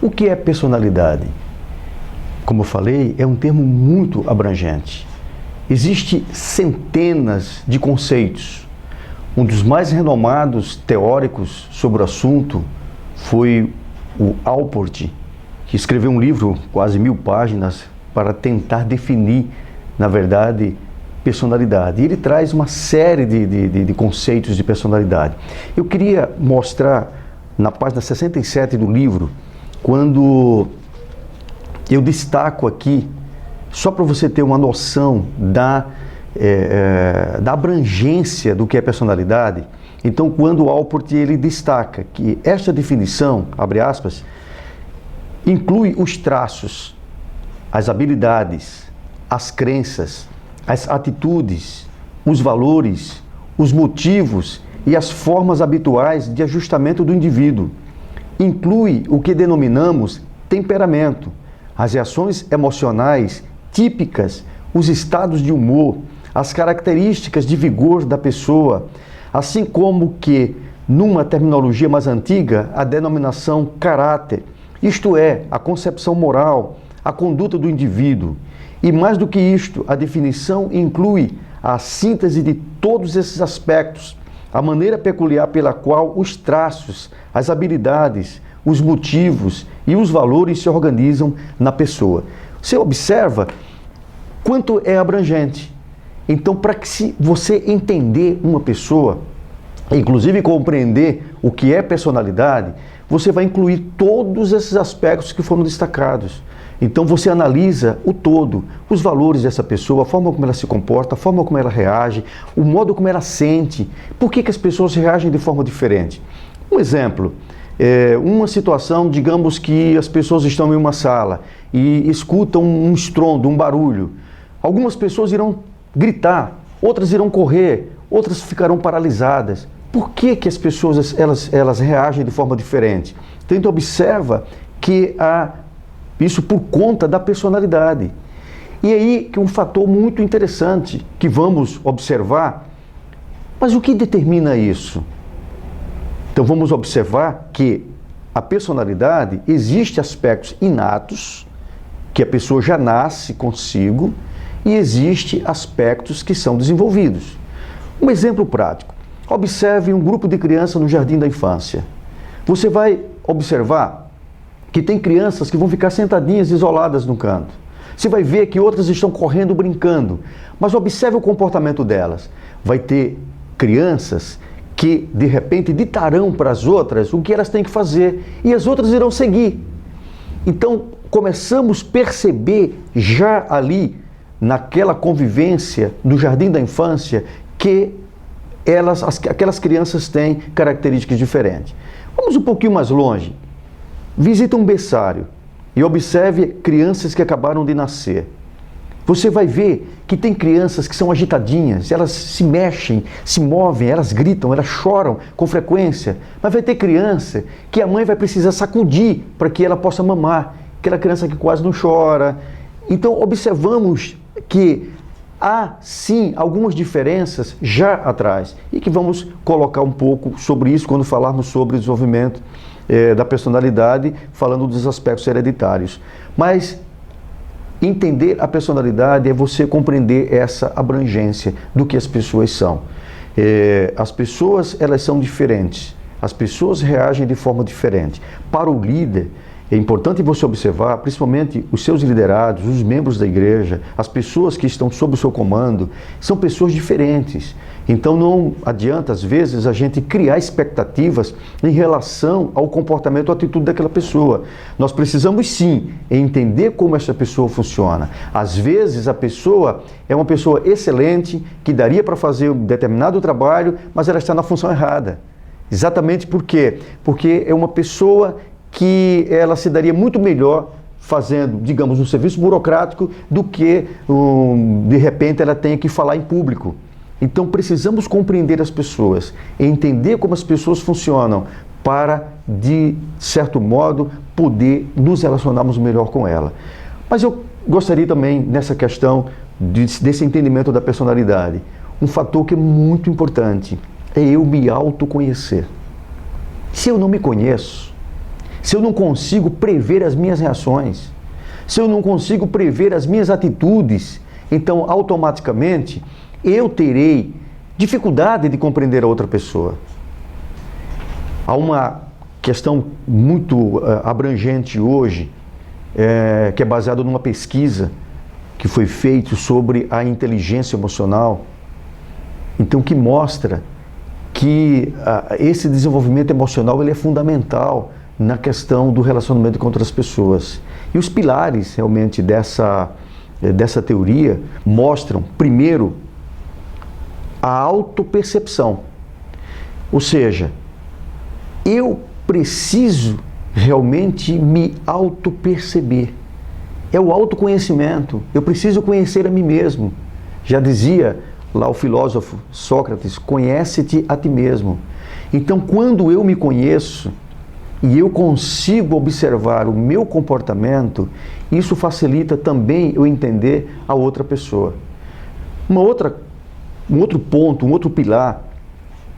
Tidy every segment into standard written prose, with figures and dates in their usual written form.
O que é personalidade? Como eu falei, é um termo muito abrangente. Existem centenas de conceitos. Um dos mais renomados teóricos sobre o assunto foi o Allport, que escreveu um livro, quase 1000 páginas, para tentar definir, na verdade, personalidade. E ele traz uma série de conceitos de personalidade. Eu queria mostrar, na página 67 do livro, quando eu destaco aqui, só para você ter uma noção da abrangência do que é personalidade. Então, quando o Allport ele destaca que esta definição, abre aspas, inclui os traços, as habilidades, as crenças, as atitudes, os valores, os motivos e as formas habituais de ajustamento do indivíduo. Inclui o que denominamos temperamento, as reações emocionais típicas, os estados de humor, as características de vigor da pessoa, assim como que, numa terminologia mais antiga, a denominação caráter, isto é, a concepção moral, a conduta do indivíduo. E mais do que isto, a definição inclui a síntese de todos esses aspectos, a maneira peculiar pela qual os traços, as habilidades, os motivos e os valores se organizam na pessoa. Você observa quanto é abrangente. Então, para que você entender uma pessoa, inclusive compreender o que é personalidade, você vai incluir todos esses aspectos que foram destacados. Então você analisa o todo, os valores dessa pessoa, a forma como ela se comporta, a forma como ela reage, o modo como ela sente, por que as pessoas reagem de forma diferente. Um exemplo, uma situação, digamos que as pessoas estão em uma sala e escutam um estrondo, um barulho. Algumas pessoas irão gritar, outras irão correr, outras ficarão paralisadas. Por que as pessoas elas reagem de forma diferente? Então observa que isso por conta da personalidade. E aí que um fator muito interessante que vamos observar, mas o que determina isso? Então vamos observar que a personalidade existe aspectos inatos, que a pessoa já nasce consigo, e existe aspectos que são desenvolvidos. Um exemplo prático. Observe um grupo de crianças no jardim da infância. Você vai observar que tem crianças que vão ficar sentadinhas, isoladas no canto. Você vai ver que outras estão correndo, brincando. Mas observe o comportamento delas. Vai ter crianças que, de repente, ditarão para as outras o que elas têm que fazer. E as outras irão seguir. Então, começamos a perceber já ali, naquela convivência do jardim da infância, que aquelas crianças têm características diferentes. Vamos um pouquinho mais longe. Visita um berçário e observe crianças que acabaram de nascer. Você vai ver que tem crianças que são agitadinhas, elas se mexem, se movem, elas gritam, elas choram com frequência. Mas vai ter criança que a mãe vai precisar sacudir para que ela possa mamar. Aquela criança que quase não chora. Então observamos que há sim algumas diferenças já atrás e que vamos colocar um pouco sobre isso quando falarmos sobre o desenvolvimento da personalidade, falando dos aspectos hereditários. Mas entender a personalidade é você compreender essa abrangência do que as pessoas são. As pessoas, elas são diferentes. As pessoas reagem de forma diferente. Para o líder, é importante você observar, principalmente os seus liderados, os membros da igreja, as pessoas que estão sob o seu comando, são pessoas diferentes. Então não adianta, às vezes, a gente criar expectativas em relação ao comportamento ou atitude daquela pessoa. Nós precisamos sim entender como essa pessoa funciona. Às vezes a pessoa é uma pessoa excelente, que daria para fazer um determinado trabalho, mas ela está na função errada. Exatamente por quê? Porque é uma pessoa que ela se daria muito melhor fazendo, digamos, um serviço burocrático do que, de repente, ela tenha que falar em público. Então, precisamos compreender as pessoas, entender como as pessoas funcionam para, de certo modo, poder nos relacionarmos melhor com ela. Mas eu gostaria também, nessa questão desse entendimento da personalidade, um fator que é muito importante, é eu me autoconhecer. Se eu não me conheço, se eu não consigo prever as minhas reações, se eu não consigo prever as minhas atitudes, então automaticamente eu terei dificuldade de compreender a outra pessoa. Há uma questão muito abrangente hoje, que é baseada numa pesquisa que foi feita sobre a inteligência emocional, então que mostra que esse desenvolvimento emocional ele é fundamental na questão do relacionamento com outras pessoas. E os pilares realmente dessa teoria mostram, primeiro, a autopercepção. Ou seja, eu preciso realmente me autoperceber. É o autoconhecimento. Eu preciso conhecer a mim mesmo. Já dizia lá o filósofo Sócrates, conhece-te a ti mesmo. Então, quando eu me conheço e eu consigo observar o meu comportamento, isso facilita também eu entender a outra pessoa. Um outro ponto, um outro pilar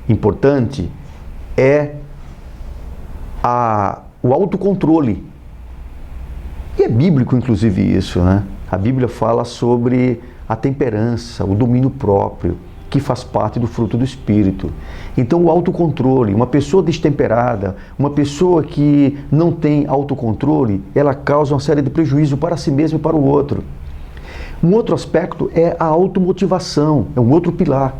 importante é o autocontrole. E é bíblico, inclusive, isso, né? A Bíblia fala sobre a temperança, o domínio próprio, que faz parte do fruto do Espírito. Então, o autocontrole, uma pessoa destemperada, uma pessoa que não tem autocontrole, ela causa uma série de prejuízos para si mesma e para o outro. Um outro aspecto é a automotivação, é um outro pilar.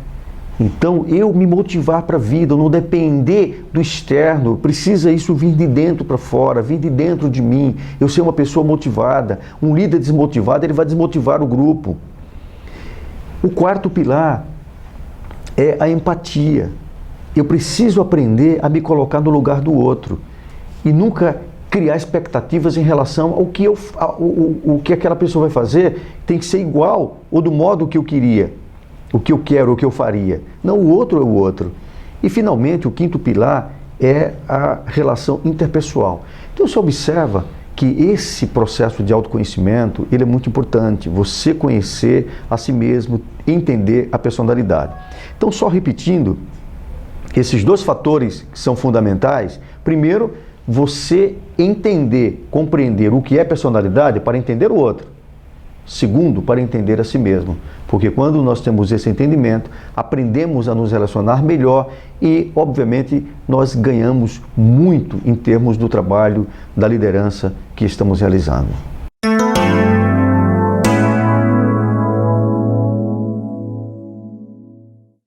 Então, eu me motivar para a vida, não depender do externo, precisa isso vir de dentro para fora, vir de dentro de mim. Eu ser uma pessoa motivada. Um líder desmotivado, ele vai desmotivar o grupo. O quarto pilar é a empatia. Eu preciso aprender a me colocar no lugar do outro e nunca criar expectativas em relação ao que o que aquela pessoa vai fazer tem que ser igual ou do modo que eu queria, o que eu quero, o que eu faria. Não, o outro é o outro. E finalmente o quinto pilar é a relação interpessoal. Então você observa que esse processo de autoconhecimento ele é muito importante, você conhecer a si mesmo, entender a personalidade. Então, só repetindo, esses dois fatores que são fundamentais, primeiro, você entender, compreender o que é personalidade para entender o outro. Segundo, para entender a si mesmo. Porque quando nós temos esse entendimento, aprendemos a nos relacionar melhor e, obviamente, nós ganhamos muito em termos do trabalho, da liderança que estamos realizando.